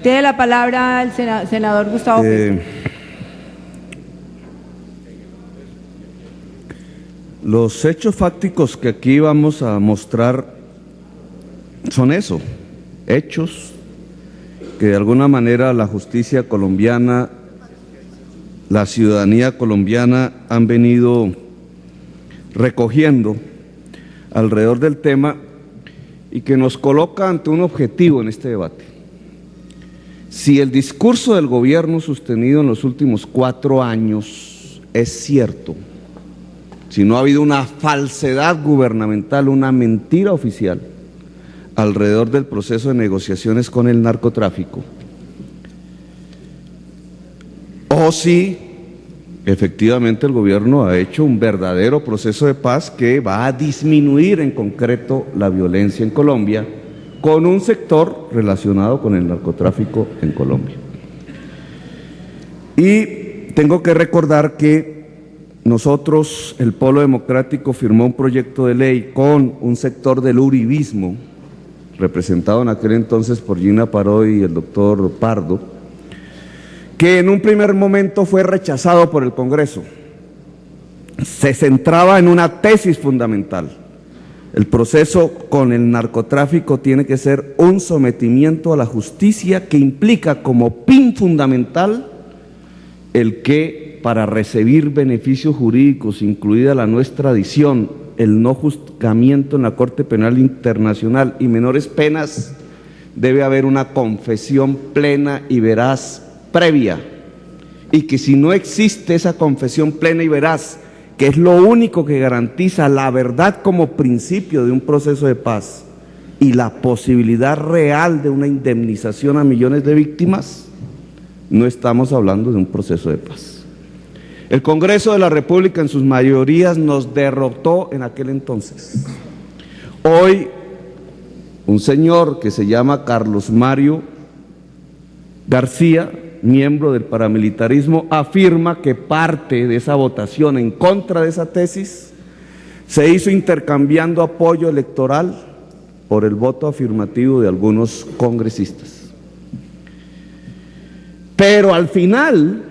Tiene la palabra el senador Gustavo Petro. Los hechos fácticos que aquí vamos a mostrar son eso, hechos que de alguna manera la justicia colombiana, la ciudadanía colombiana han venido recogiendo alrededor del tema y que nos coloca ante un objetivo en este debate. Si el discurso del gobierno sostenido en los últimos 4 años es cierto, si no ha habido una falsedad gubernamental, una mentira oficial alrededor del proceso de negociaciones con el narcotráfico, o si efectivamente el gobierno ha hecho un verdadero proceso de paz que va a disminuir en concreto la violencia en Colombia con un sector relacionado con el narcotráfico en Colombia. Y tengo que recordar que nosotros, el Polo Democrático, firmó un proyecto de ley con un sector del uribismo, representado en aquel entonces por Gina Parot y el doctor Pardo, que en un primer momento fue rechazado por el Congreso. Se centraba en una tesis fundamental. El proceso con el narcotráfico tiene que ser un sometimiento a la justicia que implica como pin fundamental el que para recibir beneficios jurídicos, incluida la no extradición, el no juzgamiento en la Corte Penal Internacional y menores penas, debe haber una confesión plena y veraz previa, y que si no existe esa confesión plena y veraz, que es lo único que garantiza la verdad como principio de un proceso de paz y la posibilidad real de una indemnización a millones de víctimas, no estamos hablando de un proceso de paz. El Congreso de la República en sus mayorías nos derrotó en aquel entonces. Hoy, un señor que se llama Carlos Mario García, miembro del paramilitarismo, afirma que parte de esa votación en contra de esa tesis se hizo intercambiando apoyo electoral por el voto afirmativo de algunos congresistas. Pero al final,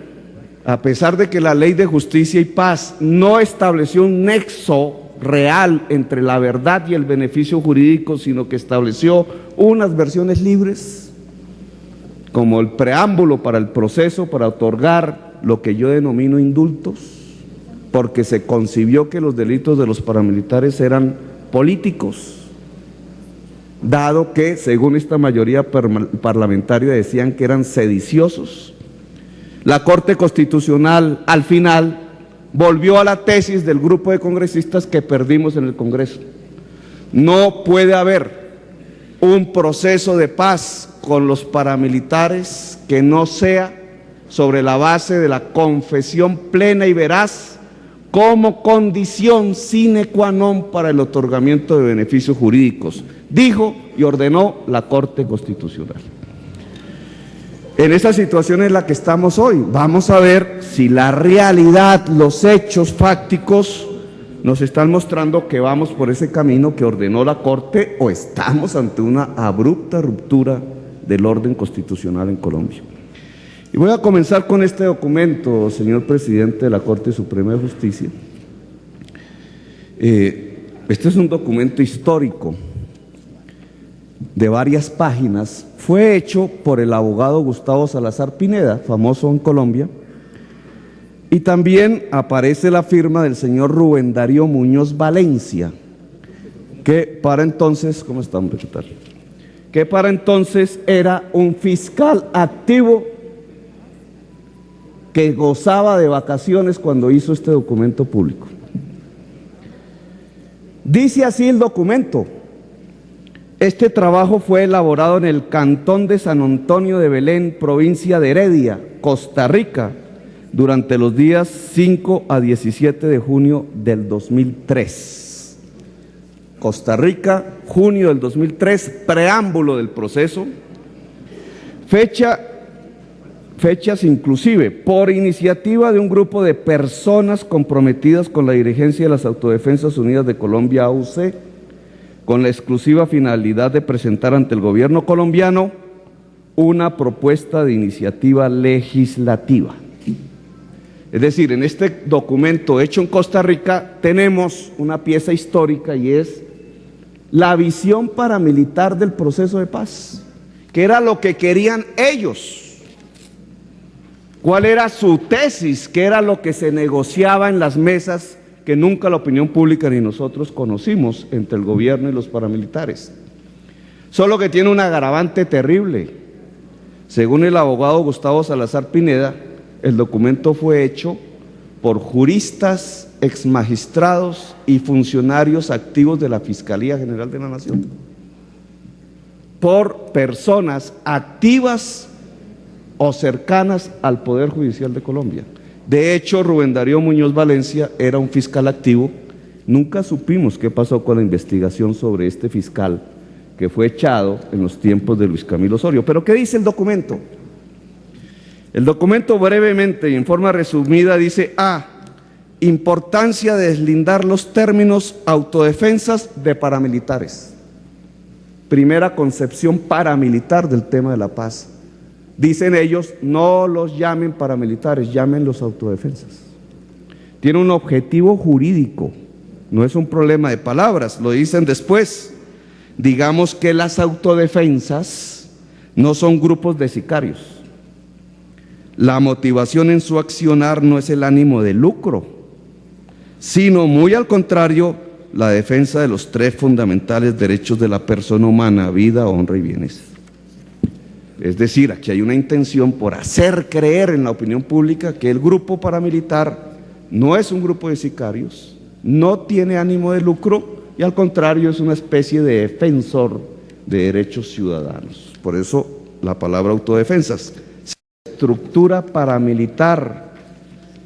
a pesar de que la Ley de Justicia y Paz no estableció un nexo real entre la verdad y el beneficio jurídico, sino que estableció unas versiones libres, como el preámbulo para el proceso para otorgar lo que yo denomino indultos, porque se concibió que los delitos de los paramilitares eran políticos, dado que, según esta mayoría parlamentaria, decían que eran sediciosos. La Corte Constitucional, al final, volvió a la tesis del grupo de congresistas que perdimos en el Congreso. No puede haber un proceso de paz con los paramilitares que no sea sobre la base de la confesión plena y veraz como condición sine qua non para el otorgamiento de beneficios jurídicos, dijo y ordenó la Corte Constitucional. En esa situación en la que estamos hoy, vamos a ver si la realidad, los hechos fácticos nos están mostrando que vamos por ese camino que ordenó la Corte o estamos ante una abrupta ruptura del orden constitucional en Colombia. Y voy a comenzar con este documento, señor presidente de la Corte Suprema de Justicia. Este es un documento histórico de varias páginas. Fue hecho por el abogado Gustavo Salazar Pineda, famoso en Colombia, y también aparece la firma del señor Rubén Darío Muñoz Valencia, que para entonces, ¿cómo estamos, secretario? Que para entonces era un fiscal activo que gozaba de vacaciones cuando hizo este documento público. Dice así el documento: este trabajo fue elaborado en el cantón de San Antonio de Belén, provincia de Heredia, Costa Rica, durante los días 5 a 17 de junio del 2003. Costa Rica, junio del 2003, preámbulo del proceso, fechas inclusive, por iniciativa de un grupo de personas comprometidas con la dirigencia de las Autodefensas Unidas de Colombia, AUC, con la exclusiva finalidad de presentar ante el gobierno colombiano una propuesta de iniciativa legislativa. Es decir, en este documento hecho en Costa Rica tenemos una pieza histórica y es la visión paramilitar del proceso de paz, que era lo que querían ellos. ¿Cuál era su tesis? ¿Qué era lo que se negociaba en las mesas que nunca la opinión pública ni nosotros conocimos entre el gobierno y los paramilitares? Solo que tiene un agravante terrible. Según el abogado Gustavo Salazar Pineda, el documento fue hecho por juristas, exmagistrados y funcionarios activos de la Fiscalía General de la Nación, por personas activas o cercanas al Poder Judicial de Colombia. De hecho, Rubén Darío Muñoz Valencia era un fiscal activo. Nunca supimos qué pasó con la investigación sobre este fiscal que fue echado en los tiempos de Luis Camilo Osorio. ¿Pero qué dice el documento? El documento brevemente y en forma resumida dice: A, importancia de deslindar los términos autodefensas de paramilitares. Primera concepción paramilitar del tema de la paz. Dicen ellos, no los llamen paramilitares, llámenlos autodefensas. Tiene un objetivo jurídico, no es un problema de palabras, lo dicen después. Digamos que las autodefensas no son grupos de sicarios. La motivación en su accionar no es el ánimo de lucro, sino muy al contrario, la defensa de los tres fundamentales derechos de la persona humana: vida, honra y bienes. Es decir, aquí hay una intención por hacer creer en la opinión pública que el grupo paramilitar no es un grupo de sicarios, no tiene ánimo de lucro y al contrario es una especie de defensor de derechos ciudadanos. Por eso la palabra autodefensas. Estructura paramilitar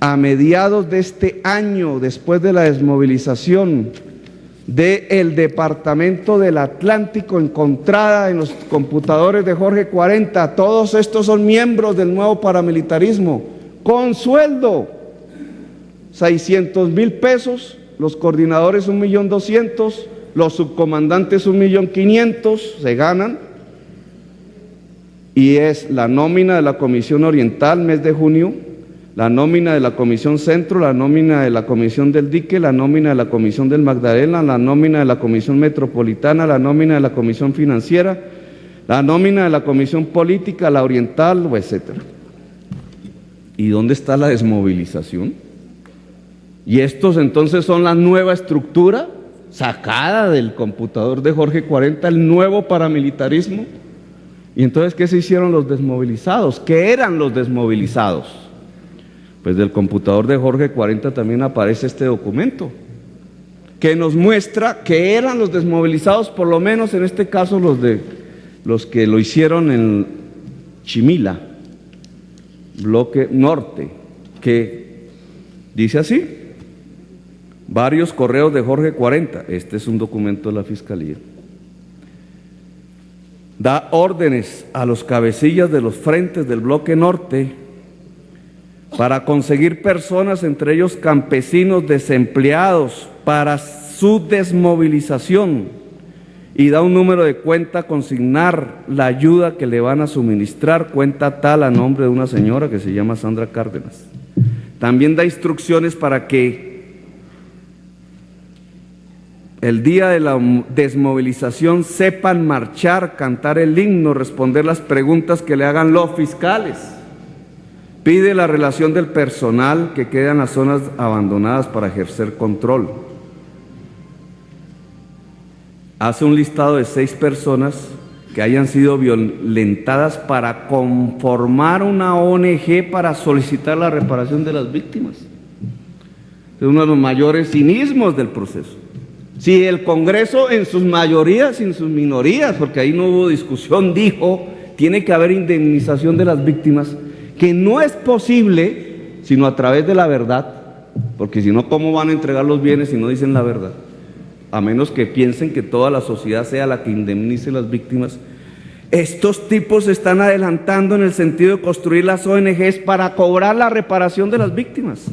a mediados de este año, después de la desmovilización del Departamento del Atlántico, encontrada en los computadores de Jorge 40, todos estos son miembros del nuevo paramilitarismo, con sueldo, 600,000 pesos, los coordinadores 1.200.000, los subcomandantes 1.500.000, se ganan. Y es la nómina de la Comisión Oriental, mes de junio, la nómina de la Comisión Centro, la nómina de la Comisión del Dique, la nómina de la Comisión del Magdalena, la nómina de la Comisión Metropolitana, la nómina de la Comisión Financiera, la nómina de la Comisión Política, la Oriental, etcétera. ¿Y dónde está la desmovilización? Y estos entonces son la nueva estructura sacada del computador de Jorge 40, el nuevo paramilitarismo. ¿Y entonces qué se hicieron los desmovilizados? ¿Qué eran los desmovilizados? Pues del computador de Jorge 40 también aparece este documento, que nos muestra que eran los desmovilizados, por lo menos en este caso los que lo hicieron en Chimila, bloque norte, que dice así: varios correos de Jorge 40, este es un documento de la Fiscalía. Da órdenes a los cabecillas de los frentes del bloque norte para conseguir personas, entre ellos campesinos desempleados, para su desmovilización, y da un número de cuenta a consignar la ayuda que le van a suministrar, cuenta tal a nombre de una señora que se llama Sandra Cárdenas. También da instrucciones para que el día de la desmovilización sepan marchar, cantar el himno, responder las preguntas que le hagan los fiscales. Pide la relación del personal que queda en las zonas abandonadas para ejercer control. Hace un listado de 6 personas que hayan sido violentadas para conformar una ONG para solicitar la reparación de las víctimas. Es uno de los mayores cinismos del proceso. Si el Congreso en sus mayorías y en sus minorías, porque ahí no hubo discusión, dijo tiene que haber indemnización de las víctimas, que no es posible sino a través de la verdad, porque si no, ¿cómo van a entregar los bienes si no dicen la verdad? A menos que piensen que toda la sociedad sea la que indemnice las víctimas. Estos tipos se están adelantando en el sentido de construir las ONGs para cobrar la reparación de las víctimas.